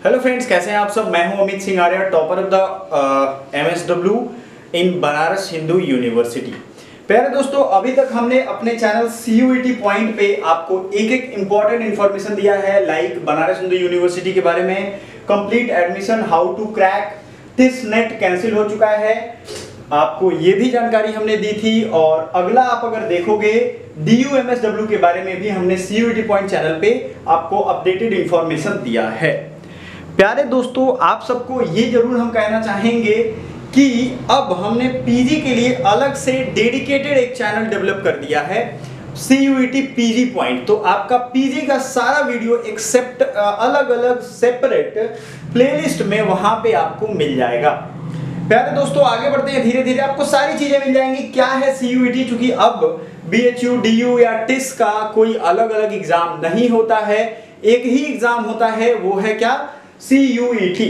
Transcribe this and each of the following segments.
Hello friends, कैसे हैं आप सब। मैं हूं Amit Singh Arya, topper of the MSW in Banaras Hindu University. प्यारे दोस्तों, अभी तक हमने अपने चैनल CUET पॉइंट पे आपको एक एक इंपॉर्टेंट इंफॉर्मेशन दिया है, लाइक बनारस हिंदू यूनिवर्सिटी के बारे में, complete admission, how to crack, TISS NET cancel हो चुका है, आपको ये भी जानकारी हमने दी थी। और अगला आप अगर देखोगे DU MSW के बारे में भी हमने CUET पॉइंट चैनल पे आपको अपडेटेड इंफॉर्मेशन दिया है। प्यारे दोस्तों, आप सबको ये जरूर हम कहना चाहेंगे कि अब हमने पीजी के लिए अलग से डेडिकेटेड एक चैनल डेवलप कर दिया है, CUET पीजी पॉइंट। तो आपका पीजी का सारा वीडियो एक्सेप्ट अलग अलग सेपरेट प्लेलिस्ट में वहां पे आपको मिल जाएगा। प्यारे दोस्तों, आगे बढ़ते हैं, धीरे धीरे आपको सारी चीजें मिल जाएंगी। क्या है CUET, क्योंकि अब BHU, DU या TIS का कोई अलग अलग एग्जाम नहीं होता है, एक ही एग्जाम होता है, वो है क्या, CUET।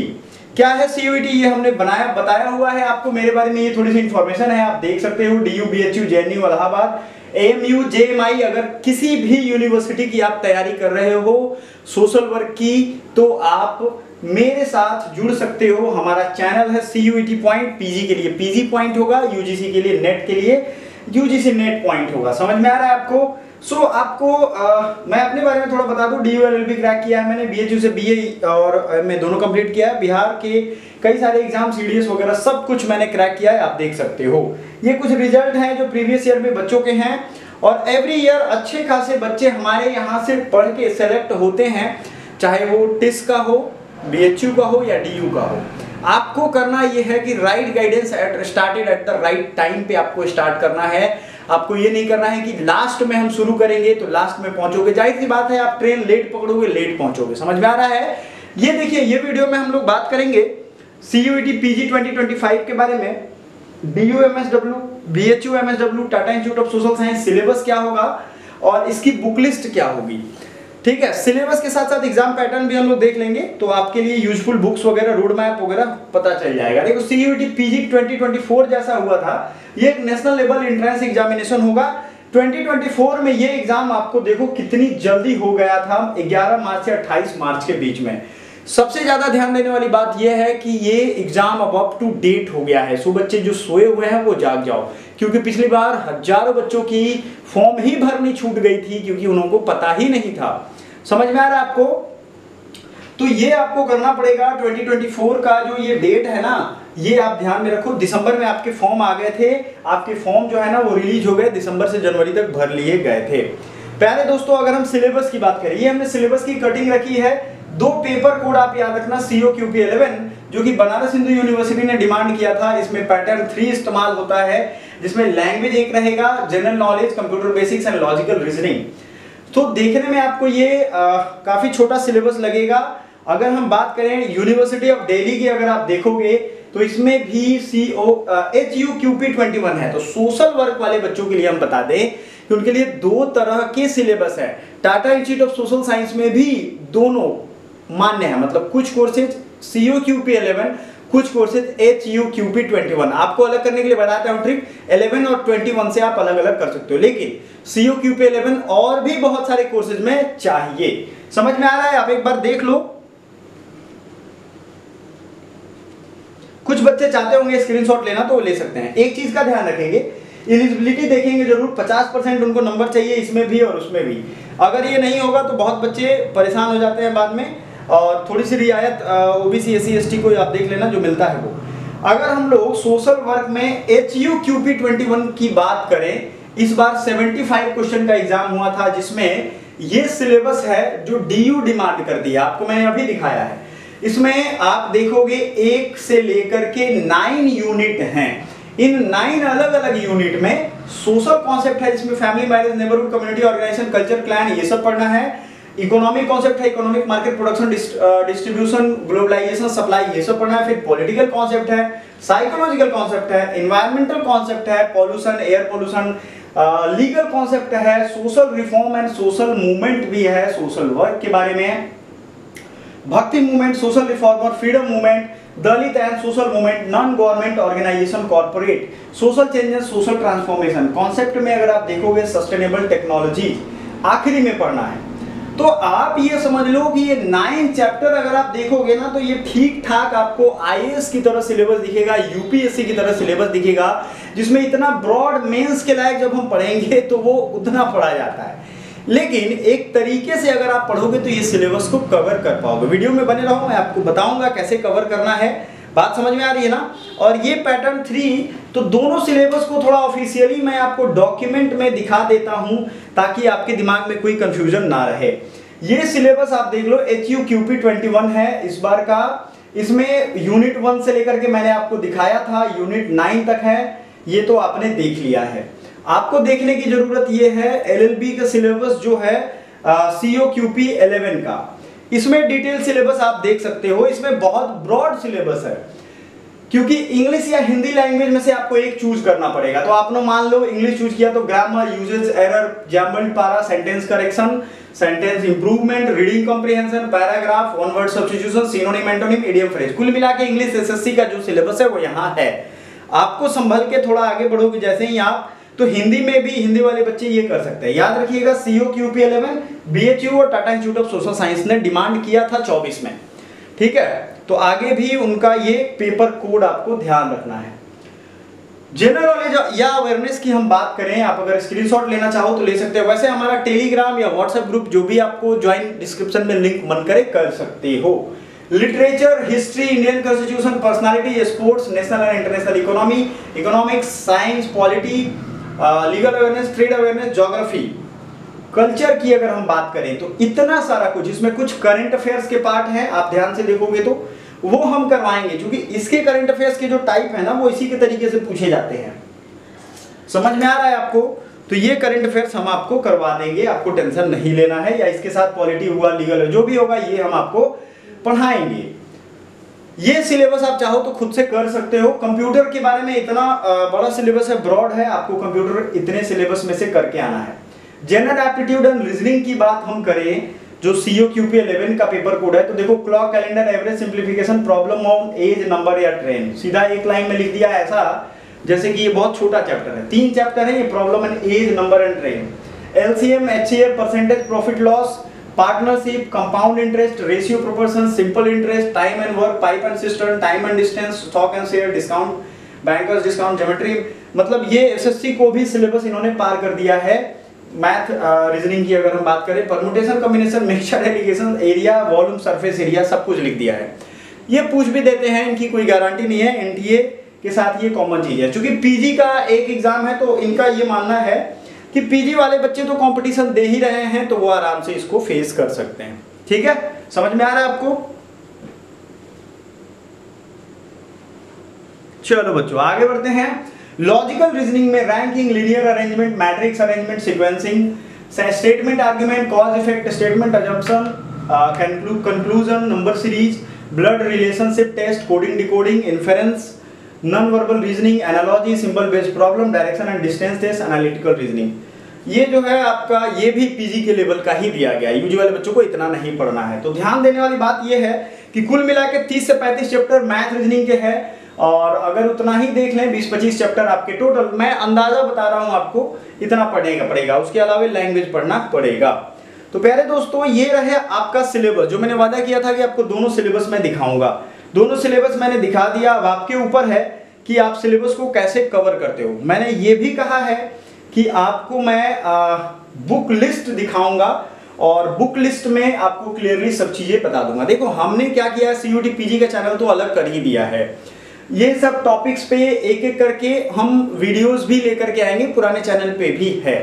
क्या है CUET, ये हमने बताया हुआ है आपको। मेरे बारे में ये थोड़ी सी इंफॉर्मेशन है, आप देख सकते हो। DU, BHU, JNU, Allahabad, AMU, JMI, अगर किसी भी यूनिवर्सिटी की आप तैयारी कर रहे हो सोशल वर्क की, तो आप मेरे साथ जुड़ सकते हो। हमारा चैनल है CUET पॉइंट, पीजी के लिए पीजी पॉइंट होगा, UGC के लिए नेट के लिए UGC नेट पॉइंट होगा। समझ में आ रहा है आपको। आपको मैं अपने बारे में थोड़ा बता दूं। DU LLB क्रैक किया है मैंने, BHU से BA और मैं दोनों कंप्लीट किया है। बिहार के कई सारे एग्जाम, CDS वगैरह सब कुछ मैंने क्रैक किया है, आप देख सकते हो। ये कुछ रिजल्ट हैं जो प्रीवियस ईयर में बच्चों के हैं, और एवरी ईयर अच्छे खासे बच्चे हमारे यहाँ से पढ़ के सेलेक्ट होते हैं, चाहे वो TIS का हो, BHU का हो या DU का हो। आपको करना यह है कि right guidance started at the right time पे आपको स्टार्ट करना है। आपको ये नहीं करना है कि लास्ट में हम शुरू करेंगे तो लास्ट में पहुंचोगे। जाहिर सी बात है, आप ट्रेन लेट पकड़ोगे, लेट पहुंचोगे। समझ में आ रहा है। ये देखिए, ये वीडियो में हम लोग बात करेंगे CUET PG 2025 के बारे में, DU MSW, BHU MSW, Tata institute of social science syllabus क्या होगा और इसकी बुक लिस्ट क्या होगी। ठीक है, सिलेबस के साथ साथ एग्जाम पैटर्न भी हम लोग देख लेंगे, तो आपके लिए यूजफुल बुक्स वगैरह, रोड मैप वगैरह पता चल जाएगा। देखो, CUET PG 2024 जैसा हुआ था, ये एक नेशनल लेवल एंट्रेंस एग्जामिनेशन होगा। 2024 में ये एग्जाम आपको देखो कितनी जल्दी हो गया था, 11 मार्च से 28 मार्च के बीच में। सबसे ज्यादा ध्यान देने वाली बात यह है कि ये एग्जाम अब अप टू डेट हो गया है। सो बच्चे जो सोए हुए हैं वो जाग जाओ, क्योंकि पिछली बार हजारों बच्चों की फॉर्म ही भरनी छूट गई थी, क्योंकि उनको पता ही नहीं था। समझ में आ रहा है आपको। तो ये आपको करना पड़ेगा। 2024 का जो ये डेट है ना, ये आप ध्यान में रखो। दिसंबर में आपके फॉर्म आ गए थे, आपके फॉर्म जो है ना वो रिलीज हो गए, दिसंबर से जनवरी तक भर लिए गए थे। प्यारे दोस्तों, अगर हम सिलेबस की बात करें, ये हमने सिलेबस की कटिंग रखी है। दो पेपर कोड आप याद रखना, COQP 11 जो कि बनारस हिंदू यूनिवर्सिटी ने डिमांड किया था। इसमें पैटर्न 3 इस्तेमाल होता है, जिसमें लैंग्वेज एक रहेगा, general knowledge, computer basics and logical reasoning. तो देखने में आपको ये काफी छोटा सिलेबस लगेगा। अगर हम बात करें यूनिवर्सिटी ऑफ दिल्ली की, अगर आप देखोगे तो इसमें भी HUQP 21 है। तो सोशल वर्क वाले बच्चों के लिए हम बता दें कि उनके लिए दो तरह के सिलेबस है। Tata institute of social science में भी दोनों मान्य है, मतलब कुछ कोर्सेज COQP 11, कुछ कोर्सेज HUQP 21। आपको अलग करने के लिए बताता हूं ट्रिक, 11 और 21 से आप अलग अलग कर सकते हो, लेकिन COQP 11 और भी बहुत सारे कोर्सेज में चाहिए। समझ में आ रहा है, आप एक बार देख लो। कुछ बच्चे चाहते होंगे स्क्रीनशॉट लेना, तो वो ले सकते हैं। एक चीज का ध्यान रखेंगे, एलिजिबिलिटी देखेंगे जरूर, 50% उनको नंबर चाहिए इसमें भी और उसमें भी। अगर ये नहीं होगा तो बहुत बच्चे परेशान हो जाते हैं बाद में, और थोड़ी सी रियायत OBC SC ST को आप देख लेना जो मिलता है वो। अगर हम लोग सोशल वर्क में HUQP 21 की बात करें, इस बार 75 क्वेश्चन का एग्जाम हुआ था, जिसमें ये सिलेबस है जो DU डिमांड कर दिया, आपको मैंने अभी दिखाया है। इसमें आप देखोगे 1 से लेकर के 9 यूनिट हैं। इन 9 अलग अलग यूनिट में सोशल कॉन्सेप्ट है, जिसमें family, marriage, neighbourhood, community organisation, culture, clan, ये सब पढ़ना है। इकोनॉमिक कॉन्सेप्ट है, economic, market, production, distribution, globalisation, supply, ये सब पढ़ना है। फिर पॉलिटिकल कॉन्सेप्ट है, साइकोलॉजिकल कॉन्सेप्ट है, एनवायरमेंटल कॉन्सेप्ट है, pollution, air pollution, legal concept है, social reform and social movement भी है, सोशल वर्क के बारे में, bhakti movement, social reformer, freedom movement, Dalit and social movement, non government organisation, corporate, social changes, social transformation. Concept में अगर आप देखोगे सस्टेनेबल टेक्नोलॉजी आखिरी में पढ़ना है। तो आप ये समझ लो कि ये 9 चैप्टर अगर आप देखोगे ना तो ये ठीक ठाक आपको आईएएस की तरह सिलेबस दिखेगा, यूपीएससी की तरह सिलेबस दिखेगा, जिसमें इतना ब्रॉड मेंस के लायक जब हम पढ़ेंगे तो वो उतना पढ़ा जाता है। लेकिन एक तरीके से अगर आप पढ़ोगे तो ये सिलेबस को कवर कर पाओगे। वीडियो में बने रहो, मैं आपको बताऊंगा कैसे कवर करना है। बात समझ में आ रही है ना। और ये पैटर्न 3 तो दोनों सिलेबस को थोड़ा ऑफिशियली मैं आपको डॉक्यूमेंट में दिखा देता हूं ताकि आपके दिमाग में कोई कंफ्यूजन ना रहे। ये सिलेबस आप देख लो, HUQP 21 है इस बार का। इसमें यूनिट 1 से लेकर के मैंने आपको दिखाया था यूनिट 9 तक है, ये तो आपने देख लिया है। आपको देखने की जरूरत ये है LLB का सिलेबस जो है COQP 11 का। इसमें डिटेल सिलेबस आप देख सकते हो, इसमें बहुत ब्रॉड सिलेबस है क्योंकि इंग्लिश या हिंदी लैंग्वेज में से आपको एक चूज करना पड़ेगा। तो आपने मान लो इंग्लिश चूज किया तो ग्रामर, यूजेज, एरर, जैम्बल्ड पारा, sentence correction, sentence improvement, reading comprehension, paragraph, one word substitution, synonym, antonym, idiom, phrase, कुल मिला के इंग्लिश SSC का जो सिलेबस है वो यहाँ है। आपको संभल के थोड़ा आगे बढ़ोगे जैसे ही आप, तो हिंदी में भी हिंदी वाले बच्चे ये कर सकते हैं। याद रखिएगा COQP 11 BHU और Tata institute of social science ने डिमांड किया था 24 में, ठीक है। तो आगे भी उनका ये पेपर कोड आपको ध्यान रखना है। जनरल नॉलेज या अवेयरनेस की हम बात करें, आप अगर स्क्रीनशॉट लेना चाहो तो ले सकते हो। वैसे हमारा टेलीग्राम या व्हाट्सएप ग्रुप जो भी आपको ज्वाइन, डिस्क्रिप्शन में लिंक मन करे कर सकते हो। Literature, history, Indian constitution, personality, sports, national and international economy, economics, science, polity, legal awareness, trade awareness, geography, culture की अगर हम बात करें तो इतना सारा कुछ, इसमें कुछ करंट अफेयर्स के पार्ट हैं, आप ध्यान से देखोगे तो वो हम करवाएंगे क्योंकि इसके करंट अफेयर्स के जो टाइप है ना वो इसी के तरीके से पूछे जाते हैं। समझ में आ रहा है आपको। तो ये करंट अफेयर्स हम आपको करवा देंगे, आपको टेंशन नहीं लेना है। या इसके साथ पॉलिटी हुआ, लीगल जो भी होगा ये हम आपको पढ़ाएंगे। ये सिलेबस आप चाहो तो खुद से कर सकते हो। कंप्यूटर के बारे में इतना बड़ा सिलेबस है, ब्रॉड है, आपको कंप्यूटर इतने सिलेबस में से करके आना है। जनरल एप्टीट्यूड एंड रीजनिंग की बात हम करें जो COQP 11 का पेपर कोड है, तो देखो clock, calendar, average, simplification, problem on age, number या ट्रेन, सीधा एक लाइन में लिख दिया ऐसा जैसे कि ये बहुत छोटा चैप्टर है। 3 चैप्टर है ये, problem and age, number and train, LCM, HCF, percentage, profit loss, partnership, compound interest, ratio proportion, simple interest, time and work, pipe and system, time and distance, stock and share, discount, bankers discount, geometry. मतलब ये SSC को भी syllabus इन्होंने पार कर दिया है। Math, reasoning की अगर हम बात करें, permutation, combination, mixture, alligation, area, volume, surface area, सब कुछ लिख दिया है। ये पूछ भी देते हैं, इनकी कोई गारंटी नहीं है। NTA के साथ ये कॉमन चीज है। क्योंकि PG का एक एग्जाम है तो इनका ये मानना है कि PG वाले बच्चे तो कंपटीशन दे ही रहे हैं तो वो आराम से इसको फेस कर सकते हैं। ठीक है, समझ में आ रहा है आपको। चलो बच्चों आगे बढ़ते हैं। लॉजिकल रीजनिंग में ranking, linear arrangement, matrix arrangement, sequencing, statement argument, cause effect statement, assumption, conclusion, number series, blood relationship test, coding decoding, inference, non verbal reasoning, analogy, symbol based problem, direction and distance test, analytical reasoning. ये जो है आपका ये भी PG के level का ही दिया गया है। यूजी वाले बच्चों को इतना नहीं पढ़ना है। तो ध्यान देने वाली बात ये है कि कुल मिला के 30 से 35 चैप्टर मैथ रीजनिंग के हैं और अगर उतना ही देख लें 20-25 चैप्टर आपके टोटल, मैं अंदाजा बता रहा हूं आपको, इतना पड़ेगा। उसके अलावा लैंग्वेज पढ़ना पड़ेगा। तो प्यारे दोस्तों ये रहे आपका सिलेबस, जो मैंने वादा किया था कि आपको दोनों सिलेबस में दिखाऊंगा। दोनों सिलेबस मैंने दिखा दिया। अब आपके ऊपर है कि आप सिलेबस को कैसे कवर करते हो। मैंने ये भी कहा है कि आपको मैं बुक लिस्ट दिखाऊंगा और बुक लिस्ट में आपको क्लियरली सब चीजें बता दूंगा। देखो हमने क्या किया है, CUT PG का चैनल तो अलग कर ही दिया है। ये सब टॉपिक्स पे एक एक करके हम वीडियोस भी लेकर के आएंगे, पुराने चैनल पे भी है।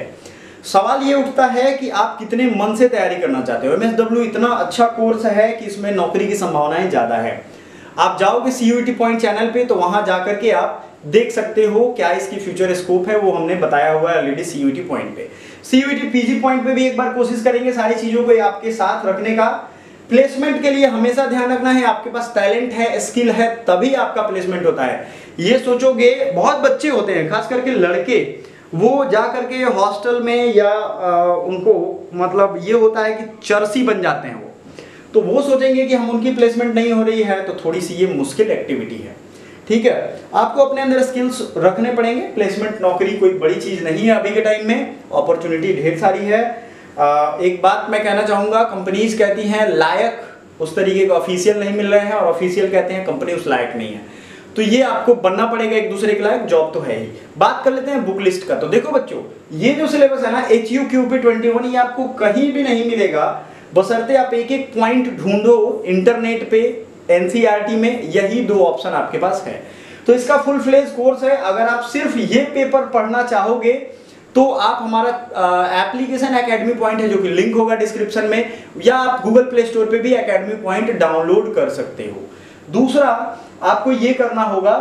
सवाल ये उठता है कि आप कितने मन से तैयारी करना चाहते हो। MSW इतना अच्छा कोर्स है कि इसमें नौकरी की संभावनाएं ज्यादा है। आप जाओगे CUT पॉइंट चैनल पे तो वहां जाकर के आप देख सकते हो क्या इसकी फ्यूचर स्कोप है, वो हमने बताया हुआ है ऑलरेडी CUT पॉइंट पे। CUT PG पॉइंट पे भी एक बार कोशिश करेंगे सारी चीजों को आपके साथ रखने का। प्लेसमेंट के लिए हमेशा ध्यान रखना है, आपके पास टैलेंट है, स्किल है, तभी आपका प्लेसमेंट होता है। ये सोचोगे, बहुत बच्चे होते हैं खास करके लड़के, वो जा करके हॉस्टल में या उनको मतलब ये होता है कि चरसी बन जाते हैं वो, तो वो सोचेंगे कि हम उनकी प्लेसमेंट नहीं हो रही है, तो थोड़ी सी ये मुश्किल एक्टिविटी है। ठीक है, आपको अपने अंदर स्किल्स रखने पड़ेंगे। प्लेसमेंट नौकरी कोई बड़ी चीज नहीं है अभी के टाइम में, अपॉर्चुनिटी ढेर सारी है। एक बात मैं कहना चाहूँगा, कंपनीज कहती हैं लायक उस तरीके के ऑफिशियल नहीं मिल रहे हैं, और ऑफिशियल कहते हैं कंपनी उस लायक नहीं है। तो ये आपको बनना पड़ेगा एक दूसरे के लायक, जॉब तो है ही। बात कर लेते हैं बुक लिस्ट का। तो देखो बच्चों, ये जो सिलेबस है ना HUQP21, ये आपको कहीं भी नहीं मिलेगा, बशर्ते आप एक एक पॉइंट ढूंढो इंटरनेट पे, NCERT में, यही 2 ऑप्शन आपके पास है। तो इसका फुल फ्लेज कोर्स है। अगर आप सिर्फ ये पेपर पढ़ना चाहोगे तो आप हमारा एप्लीकेशन एकेडमी पॉइंट है, जो कि लिंक होगा डिस्क्रिप्शन में, या आप गूगल प्ले स्टोर पे भी एकेडमी पॉइंट डाउनलोड कर सकते हो। दूसरा, आपको ये करना होगा,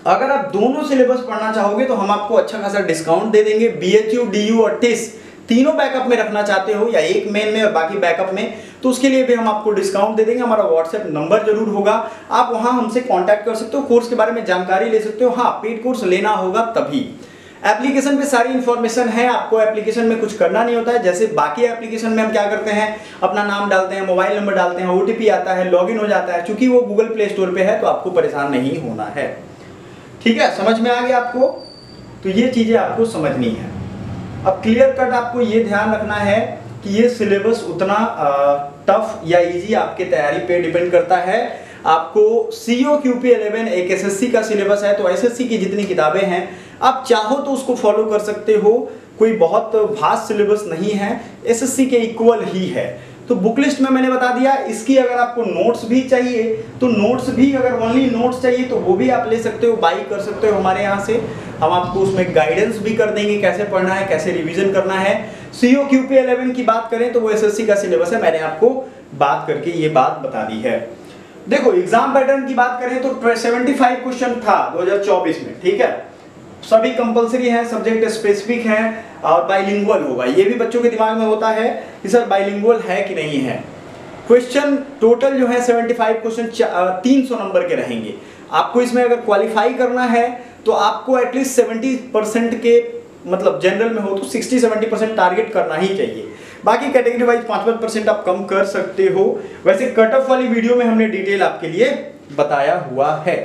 अगर आप दोनों सिलेबस पढ़ना चाहोगे तो हम आपको अच्छा खासा डिस्काउंट दे देंगे। BHU, DU और TIS तीनों बैकअप में रखना चाहते हो, या एक मेन में और बाकी बैकअप में, तो उसके लिए भी हम आपको डिस्काउंट दे देंगे। हमारा व्हाट्सएप नंबर जरूर होगा, आप वहां हमसे कांटेक्ट कर सकते हो, कोर्स के बारे में जानकारी ले सकते हो। हाँ, पेड कोर्स लेना होगा तभी। एप्लीकेशन पे सारी इंफॉर्मेशन है, आपको एप्लीकेशन में कुछ करना नहीं होता है। जैसे बाकी एप्लीकेशन में हम क्या करते हैं, अपना नाम डालते हैं, मोबाइल नंबर डालते हैं, OTP आता है, लॉगिन हो जाता है। चूंकि वो गूगल प्ले स्टोर पे है तो आपको परेशान नहीं होना है। ठीक है, समझ में आ गया आपको? तो ये चीजें आपको समझनी है। अब क्लियर कट आपको ये ध्यान रखना है कि ये सिलेबस उतना टफ या इजी आपके तैयारी पे डिपेंड करता है। आपको COQP11 एक SSC का सिलेबस है, तो SSC की जितनी किताबें हैं आप चाहो तो उसको फॉलो कर सकते हो, कोई बहुत वास्ट सिलेबस नहीं है, SSC के इक्वल ही है। तो बुक लिस्ट में मैंने बता दिया। इसकी अगर आपको नोट्स भी चाहिए तो नोट्स भी, अगर ओनली नोट्स चाहिए तो वो भी आप ले सकते हो, बाई कर सकते हो हमारे यहाँ से। हम आपको उसमें गाइडेंस भी कर देंगे, कैसे पढ़ना है, कैसे रिवीजन करना है। COQP11 की बात करें तो वो SSC का सिलेबस है, मैंने आपको बात करके ये बात बता दी है। देखो, एग्जाम पैटर्न की बात करें तो 75 क्वेश्चन था 2024 में, ठीक है। सभी कंपलसरी है, सब्जेक्ट स्पेसिफिक है और बाइलिंगुअल होगा। ये भी बच्चों के दिमाग में होता है कि सर बाइलिंगुअल है कि नहीं है। क्वेश्चन टोटल जो है 75 क्वेश्चन 300 नंबर के रहेंगे। आपको इसमें अगर क्वालिफाई करना है तो आपको एटलीस्ट 70% के, मतलब जनरल में हो तो 60-70% टारगेट करना ही चाहिए। बाकी कैटेगरी वाइज 5-5% आप कम कर सकते हो। वैसे कट ऑफ वाली वीडियो में हमने डिटेल आपके लिए बताया हुआ है।